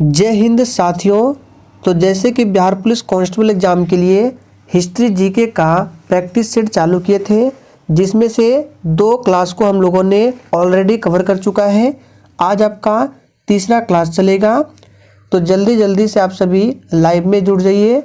जय हिंद साथियों। तो जैसे कि बिहार पुलिस कांस्टेबल एग्ज़ाम के लिए हिस्ट्री जीके का प्रैक्टिस सेट चालू किए थे, जिसमें से 2 क्लास को हम लोगों ने ऑलरेडी कवर कर चुका है। आज आपका तीसरा क्लास चलेगा, तो जल्दी जल्दी से आप सभी लाइव में जुड़ जाइए।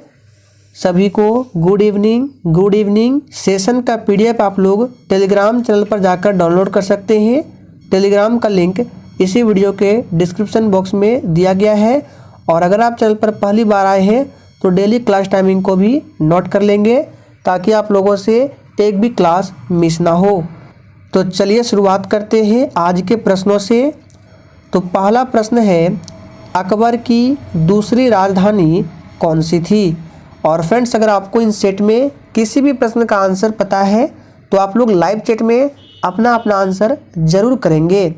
सभी को गुड इवनिंग। सेशन का पीडीएफ आप लोग टेलीग्राम चैनल पर जाकर डाउनलोड कर सकते हैं। टेलीग्राम का लिंक इसी वीडियो के डिस्क्रिप्शन बॉक्स में दिया गया है। और अगर आप चैनल पर पहली बार आए हैं तो डेली क्लास टाइमिंग को भी नोट कर लेंगे, ताकि आप लोगों से एक भी क्लास मिस ना हो। तो चलिए शुरुआत करते हैं आज के प्रश्नों से। तो पहला प्रश्न है, अकबर की दूसरी राजधानी कौन सी थी? और फ्रेंड्स, अगर आपको इन सेट में किसी भी प्रश्न का आंसर पता है तो आप लोग लाइव चैट में अपना अपना आंसर जरूर करेंगे।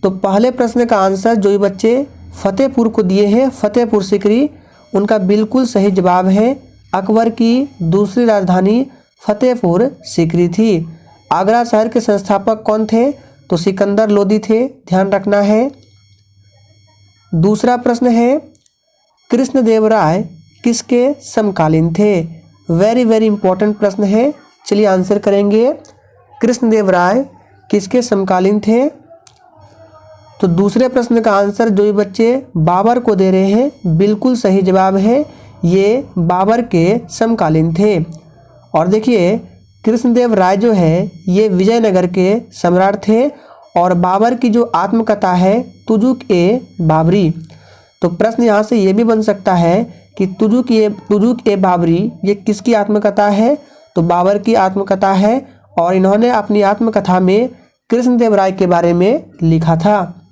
तो पहले प्रश्न का आंसर जो ये बच्चे फतेहपुर को दिए हैं, फतेहपुर सीकरी, उनका बिल्कुल सही जवाब है। अकबर की दूसरी राजधानी फतेहपुर सीकरी थी। आगरा शहर के संस्थापक कौन थे? तो सिकंदर लोदी थे, ध्यान रखना है। दूसरा प्रश्न है, कृष्णदेवराय किसके समकालीन थे? वेरी इंपॉर्टेंट प्रश्न है, चलिए आंसर करेंगे। कृष्णदेवराय किसके समकालीन थे? तो दूसरे प्रश्न का आंसर जो ये बच्चे बाबर को दे रहे हैं, बिल्कुल सही जवाब है, ये बाबर के समकालीन थे। और देखिए, कृष्णदेवराय जो है ये विजयनगर के सम्राट थे, और बाबर की जो आत्मकथा है तुजुक-ए-बाबरी। तो प्रश्न यहाँ से ये भी बन सकता है कि तुजुक-ए-बाबरी ये किसकी आत्मकथा है? तो बाबर की आत्मकथा है, और इन्होंने अपनी आत्मकथा में कृष्णदेवराय के बारे में लिखा था।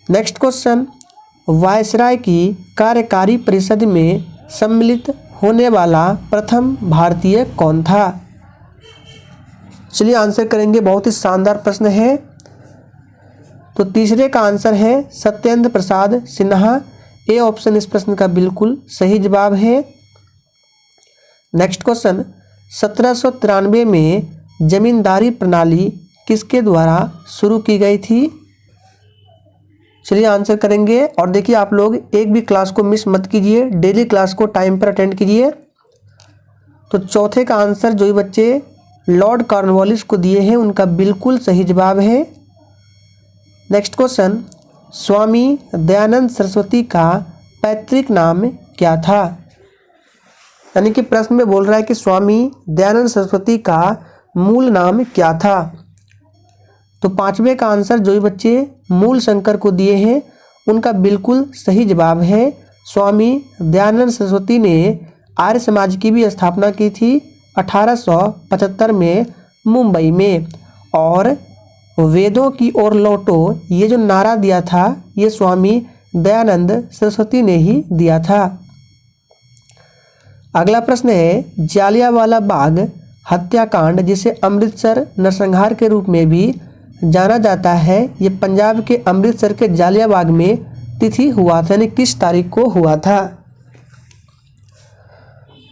नेक्स्ट क्वेश्चन, वायसराय की कार्यकारी परिषद में सम्मिलित होने वाला प्रथम भारतीय कौन था? चलिए आंसर करेंगे, बहुत ही शानदार प्रश्न है। तो तीसरे का आंसर है सत्येंद्र प्रसाद सिन्हा। ए ऑप्शन इस प्रश्न का बिल्कुल सही जवाब है। नेक्स्ट क्वेश्चन, 1793 में जमींदारी प्रणाली किसके द्वारा शुरू की गई थी? चलिए आंसर करेंगे। और देखिए, आप लोग एक भी क्लास को मिस मत कीजिए, डेली क्लास को टाइम पर अटेंड कीजिए। तो चौथे का आंसर जो ये बच्चे लॉर्ड कॉर्नवालिस को दिए हैं, उनका बिल्कुल सही जवाब है। नेक्स्ट क्वेश्चन, स्वामी दयानंद सरस्वती का पैतृक नाम क्या था? यानी कि प्रश्न में बोल रहा है कि स्वामी दयानंद सरस्वती का मूल नाम क्या था? तो पांचवे का आंसर जो ये बच्चे मूल शंकर को दिए हैं, उनका बिल्कुल सही जवाब है। स्वामी दयानंद सरस्वती ने आर्य समाज की भी स्थापना की थी 1875 में मुंबई में। और वेदों की ओर लौटो ये जो नारा दिया था, ये स्वामी दयानंद सरस्वती ने ही दिया था। अगला प्रश्न है, जालियांवाला बाग हत्याकांड, जिसे अमृतसर नरसंहार के रूप में भी जाना जाता है, ये पंजाब के अमृतसर के जालियांबाग में तिथि हुआ था, यानी किस तारीख को हुआ था?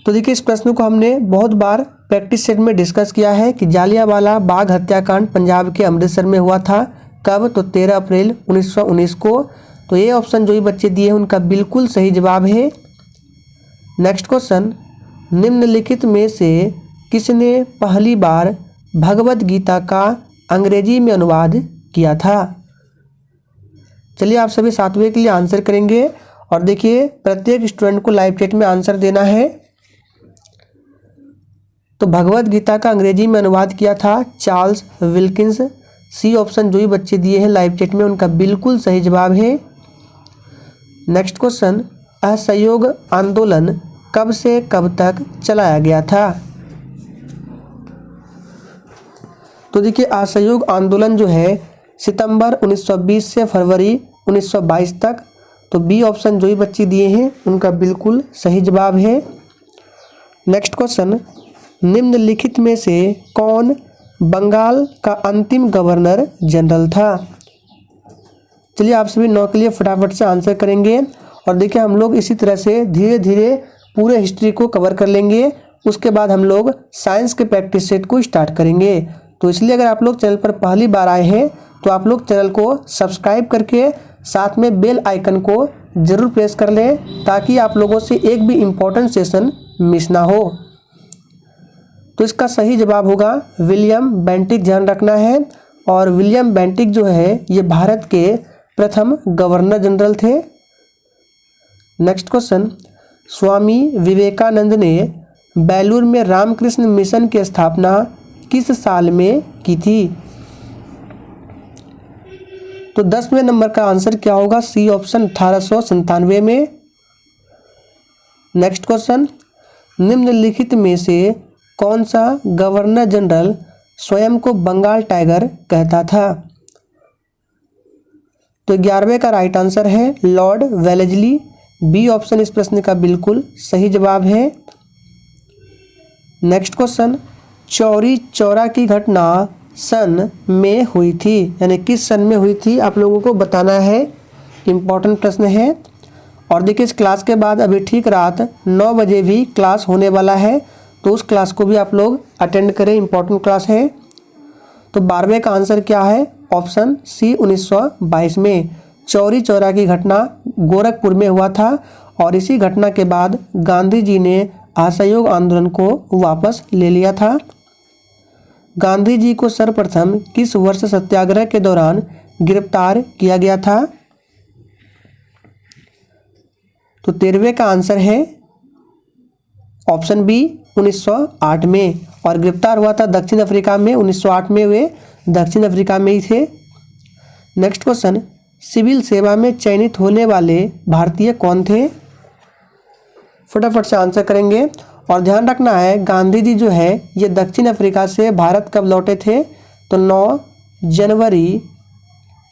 तो देखिए, इस प्रश्न को हमने बहुत बार प्रैक्टिस सेट में डिस्कस किया है कि जालियांवाला बाग हत्याकांड पंजाब के अमृतसर में हुआ था। कब? तो 13 अप्रैल 1919 को। तो ये ऑप्शन जो ये बच्चे दिए हैं, उनका बिल्कुल सही जवाब है। नेक्स्ट क्वेश्चन, निम्नलिखित में से किसने पहली बार भगवद गीता का अंग्रेजी में अनुवाद किया था? चलिए आप सभी 7वें के लिए आंसर करेंगे। और देखिए, प्रत्येक स्टूडेंट को लाइव चैट में आंसर देना है। तो भगवद गीता का अंग्रेजी में अनुवाद किया था चार्ल्स विल्किंस। सी ऑप्शन जो ही बच्चे दिए हैं लाइव चैट में, उनका बिल्कुल सही जवाब है। नेक्स्ट क्वेश्चन, असहयोग आंदोलन कब से कब तक चलाया गया था? तो देखिए, असहयोग आंदोलन जो है सितंबर 1920 से फरवरी 1922 तक। तो बी ऑप्शन जो ही बच्चे दिए हैं, उनका बिल्कुल सही जवाब है। नेक्स्ट क्वेश्चन, निम्नलिखित में से कौन बंगाल का अंतिम गवर्नर जनरल था? चलिए आप सभी 9 के लिए फटाफट से आंसर करेंगे। और देखिए, हम लोग इसी तरह से धीरे धीरे पूरे हिस्ट्री को कवर कर लेंगे। उसके बाद हम लोग साइंस के प्रैक्टिस सेट को स्टार्ट करेंगे। तो इसलिए अगर आप लोग चैनल पर पहली बार आए हैं तो आप लोग चैनल को सब्सक्राइब करके साथ में बेल आइकन को ज़रूर प्रेस कर लें, ताकि आप लोगों से एक भी इम्पोर्टेंट सेशन मिस ना हो। तो इसका सही जवाब होगा विलियम बेंटिक, ध्यान रखना है। और विलियम बेंटिक जो है ये भारत के प्रथम गवर्नर जनरल थे। नेक्स्ट क्वेश्चन, स्वामी विवेकानंद ने बेलूर में रामकृष्ण मिशन की स्थापना किस साल में की थी? तो 10वें नंबर का आंसर क्या होगा? सी ऑप्शन 1897 में। नेक्स्ट क्वेश्चन, निम्नलिखित में से कौन सा गवर्नर जनरल स्वयं को बंगाल टाइगर कहता था? तो 11वें का राइट आंसर है लॉर्ड वेलेस्ली। बी ऑप्शन इस प्रश्न का बिल्कुल सही जवाब है। नेक्स्ट क्वेश्चन, चौरी चौरा की घटना सन में हुई थी, यानी किस सन में हुई थी आप लोगों को बताना है। इम्पॉर्टेंट प्रश्न है। और देखिए इस क्लास के बाद अभी ठीक रात 9 बजे भी क्लास होने वाला है, तो उस क्लास को भी आप लोग अटेंड करें, इम्पॉर्टेंट क्लास है। तो 12वें का आंसर क्या है? ऑप्शन सी 1922 में। चौरी चौरा की घटना गोरखपुर में हुआ था और इसी घटना के बाद गांधी जी ने असहयोग आंदोलन को वापस ले लिया था। गांधी जी को सर्वप्रथम किस वर्ष सत्याग्रह के दौरान गिरफ्तार किया गया था? तो 13वें का आंसर है ऑप्शन बी 1908 में। और गिरफ्तार हुआ था दक्षिण अफ्रीका में, 1908 में वे दक्षिण अफ्रीका में ही थे। नेक्स्ट क्वेश्चन, सिविल सेवा में चयनित होने वाले भारतीय कौन थे? फटाफट से आंसर करेंगे। और ध्यान रखना है गांधी जी जो है ये दक्षिण अफ्रीका से भारत कब लौटे थे? तो 9 जनवरी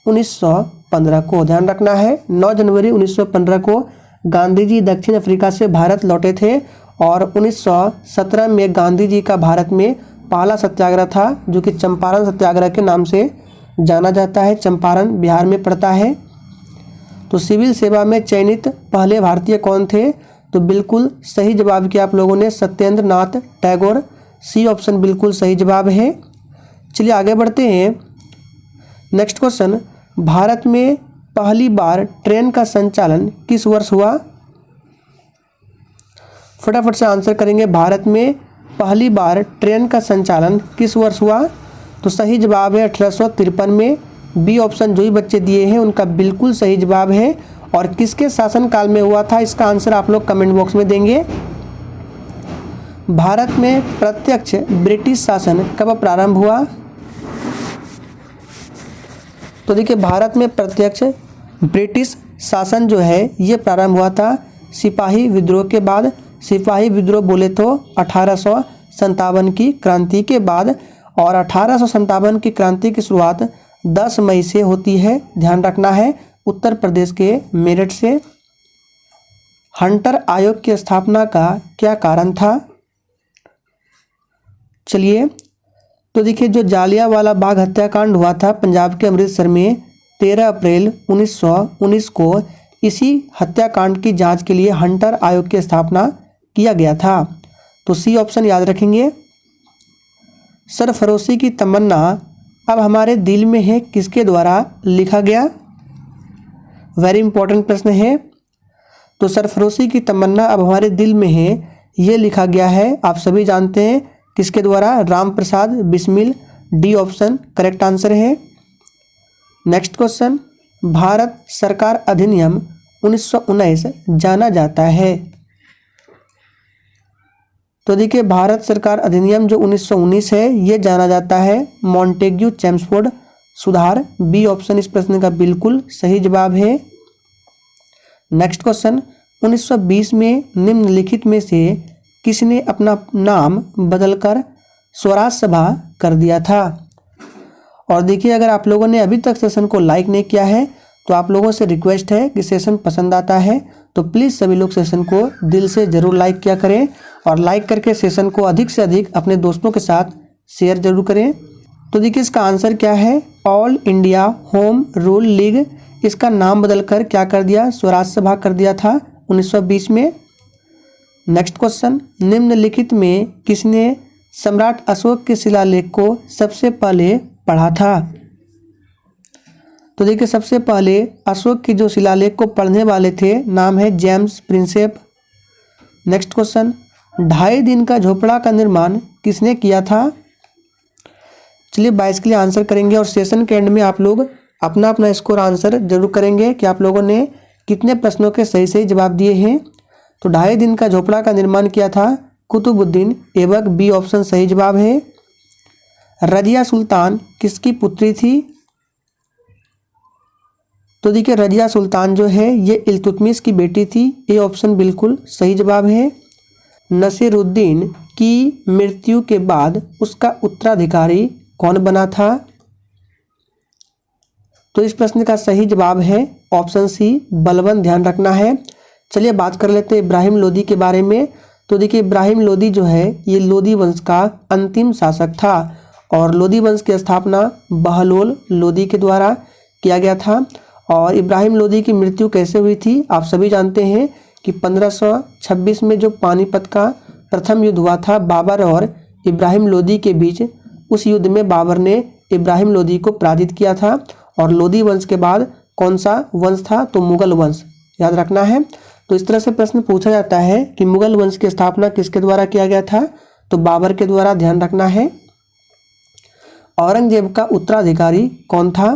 1915 को। ध्यान रखना है 9 जनवरी 1915 को गांधी जी दक्षिण अफ्रीका से भारत लौटे थे। और 1917 में गांधी जी का भारत में पहला सत्याग्रह था, जो कि चंपारण सत्याग्रह के नाम से जाना जाता है। चंपारण बिहार में पड़ता है। तो सिविल सेवा में चयनित पहले भारतीय कौन थे? तो बिल्कुल सही जवाब किया आप लोगों ने, सत्येंद्र नाथ टैगोर। सी ऑप्शन बिल्कुल सही जवाब है। चलिए आगे बढ़ते हैं। नेक्स्ट क्वेश्चन, भारत में पहली बार ट्रेन का संचालन किस वर्ष हुआ? फटाफट से आंसर करेंगे। भारत में पहली बार ट्रेन का संचालन किस वर्ष हुआ? तो सही जवाब है 1853 में। बी ऑप्शन जो ही बच्चे दिए हैं उनका बिल्कुल सही जवाब है। और किसके शासनकाल में हुआ था, इसका आंसर आप लोग कमेंट बॉक्स में देंगे। भारत में प्रत्यक्ष ब्रिटिश शासन कब प्रारंभ हुआ? तो देखिए भारत में प्रत्यक्ष ब्रिटिश शासन जो है ये प्रारंभ हुआ था सिपाही विद्रोह के बाद। सिपाही विद्रोह बोले तो 1857 की क्रांति के बाद। और 1857 की क्रांति की शुरुआत 10 मई से होती है, ध्यान रखना है, उत्तर प्रदेश के मेरठ से। हंटर आयोग की स्थापना का क्या कारण था? चलिए तो देखिए जो जालियांवाला बाग हत्याकांड हुआ था पंजाब के अमृतसर में 13 अप्रैल 1919 को, इसी हत्याकांड की जांच के लिए हंटर आयोग की स्थापना किया गया था। तो सी ऑप्शन याद रखेंगे। सरफरोशी की तमन्ना अब हमारे दिल में है किसके द्वारा लिखा गया? वेरी इंपॉर्टेंट प्रश्न है। तो सरफरोशी की तमन्ना अब हमारे दिल में है ये लिखा गया है, आप सभी जानते हैं किसके द्वारा? Ram Prasad Bismil. D option correct answer है। नेक्स्ट क्वेश्चन, भारत सरकार अधिनियम 1919 जाना जाता है। तो देखिए भारत सरकार अधिनियम जो 1919 है ये जाना जाता है मॉन्टेग्यू चेम्सफोर्ड सुधार। बी ऑप्शन इस प्रश्न का बिल्कुल सही जवाब है। नेक्स्ट क्वेश्चन, 1920 में निम्नलिखित में से किसने अपना नाम बदलकर स्वराज सभा कर दिया था? और देखिए अगर आप लोगों ने अभी तक सेशन को लाइक नहीं किया है तो आप लोगों से रिक्वेस्ट है कि सेशन पसंद आता है तो प्लीज़ सभी लोग सेशन को दिल से ज़रूर लाइक किया करें। और लाइक करके सेशन को अधिक से अधिक अपने दोस्तों के साथ शेयर जरूर करें। तो देखिए इसका आंसर क्या है? All India home rule league. इसका नाम बदलकर क्या कर दिया? स्वराज सभा कर दिया था 1920 में। नेक्स्ट क्वेश्चन, निम्नलिखित में किसने सम्राट अशोक के शिलालेख को सबसे पहले पढ़ा था? तो देखिए सबसे पहले अशोक के जो शिलालेख को पढ़ने वाले थे नाम है जेम्स प्रिंसेप। नेक्स्ट क्वेश्चन, 2.5 दिन का झोपड़ा का निर्माण किसने किया था? चलिए 22 के लिए आंसर करेंगे और सेशन के एंड में आप लोग अपना अपना स्कोर आंसर जरूर करेंगे कि आप लोगों ने कितने प्रश्नों के सही सही जवाब दिए हैं। तो 2.5 दिन का झोपड़ा का निर्माण किया था कुतुबुद्दीन ऐबक, बी ऑप्शन सही जवाब है। रजिया सुल्तान किसकी पुत्री थी? तो देखिए रजिया सुल्तान जो है ये इल्तुतमिश की बेटी थी, ए ऑप्शन बिल्कुल सही जवाब है। नसीरुद्दीन की मृत्यु के बाद उसका उत्तराधिकारी कौन बना था? तो इस प्रश्न का सही जवाब है ऑप्शन सी बलबन, ध्यान रखना है। चलिए बात कर लेते हैं इब्राहिम लोदी के बारे में। तो देखिए इब्राहिम लोदी जो है ये लोदी वंश का अंतिम शासक था और लोदी वंश की स्थापना बहलोल लोदी के द्वारा किया गया था। और इब्राहिम लोदी की मृत्यु कैसे हुई थी आप सभी जानते हैं कि 1526 में जो पानीपत का प्रथम युद्ध हुआ था बाबर और इब्राहिम लोदी के बीच, उस युद्ध में बाबर ने इब्राहिम लोदी को पराजित किया था। और लोदी वंश के बाद कौन सा वंश था? तो मुगल वंश, याद रखना है। तो इस तरह से प्रश्न पूछा जाता है कि मुगल वंश की स्थापना किसके द्वारा किया गया था? तो बाबर के द्वारा, ध्यान रखना है। औरंगजेब का उत्तराधिकारी कौन था?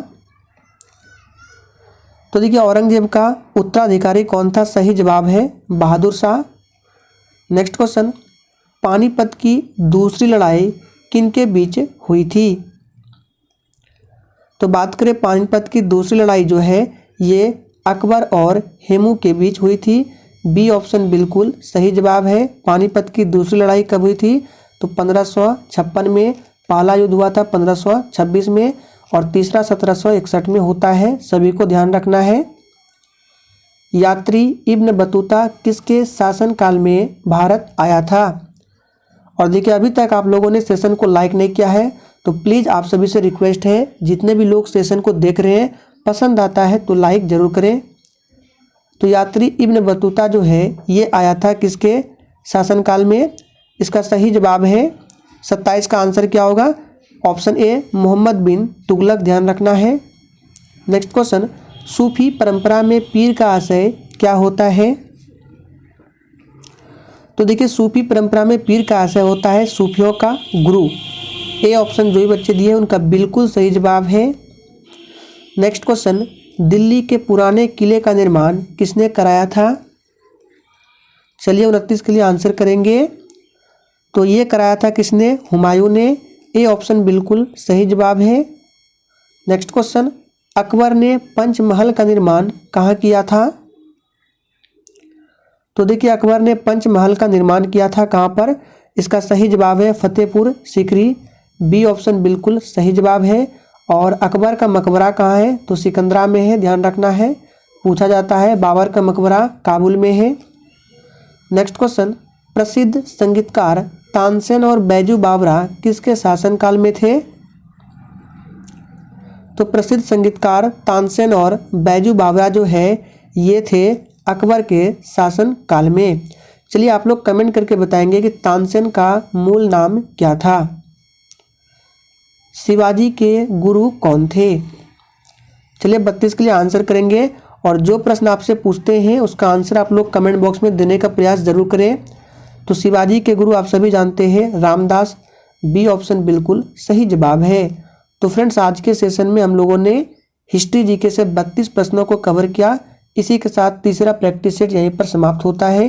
तो देखिए औरंगजेब का उत्तराधिकारी कौन था? सही जवाब है बहादुर शाह। नेक्स्ट क्वेश्चन, पानीपत की दूसरी लड़ाई किनके बीच हुई थी? तो बात करें पानीपत की दूसरी लड़ाई जो है ये अकबर और हेमू के बीच हुई थी, बी ऑप्शन बिल्कुल सही जवाब है। पानीपत की दूसरी लड़ाई कब हुई थी? तो 1556 में, पहला युद्ध हुआ था 1526 में और तीसरा 1761 में होता है, सभी को ध्यान रखना है। यात्री इब्न बतूता किसके शासनकाल में भारत आया था? और देखिए अभी तक आप लोगों ने सेशन को लाइक नहीं किया है तो प्लीज़ आप सभी से रिक्वेस्ट है, जितने भी लोग सेशन को देख रहे हैं पसंद आता है तो लाइक ज़रूर करें। तो यात्री इब्न बतूता जो है ये आया था किसके शासनकाल में? इसका सही जवाब है 27 का आंसर क्या होगा? ऑप्शन ए मोहम्मद बिन तुगलक, ध्यान रखना है। नेक्स्ट क्वेश्चन, सूफी परंपरा में पीर का आशय क्या होता है? तो देखिए सूफी परंपरा में पीर का आशय होता है सूफियों का गुरु, ए ऑप्शन जो भी बच्चे दिए उनका बिल्कुल सही जवाब है। नेक्स्ट क्वेश्चन, दिल्ली के पुराने किले का निर्माण किसने कराया था? चलिए 29 के लिए आंसर करेंगे। तो ये कराया था किसने? हुमायूं ने, ए ऑप्शन बिल्कुल सही जवाब है। नेक्स्ट क्वेश्चन, अकबर ने पंचमहल का निर्माण कहाँ किया था? तो देखिए अकबर ने पंचमहल का निर्माण किया था कहाँ पर? इसका सही जवाब है फतेहपुर सीकरी, बी ऑप्शन बिल्कुल सही जवाब है। और अकबर का मकबरा कहाँ है? तो सिकंदरा में है, ध्यान रखना है, पूछा जाता है। बाबर का मकबरा काबुल में है। नेक्स्ट क्वेश्चन, प्रसिद्ध संगीतकार तानसेन और बैजू बावरा किसके शासनकाल में थे? तो प्रसिद्ध संगीतकार तानसेन और बैजू बावरा जो है ये थे अकबर के शासन काल में। चलिए आप लोग कमेंट करके बताएंगे कि तानसेन का मूल नाम क्या था। शिवाजी के गुरु कौन थे? चलिए 32 के लिए आंसर करेंगे और जो प्रश्न आपसे पूछते हैं उसका आंसर आप लोग कमेंट बॉक्स में देने का प्रयास जरूर करें। तो शिवाजी के गुरु आप सभी जानते हैं रामदास, बी ऑप्शन बिल्कुल सही जवाब है। तो फ्रेंड्स आज के सेशन में हम लोगों ने हिस्ट्री जीके से 32 प्रश्नों को कवर किया। इसी के साथ तीसरा प्रैक्टिस सेट यहीं पर समाप्त होता है।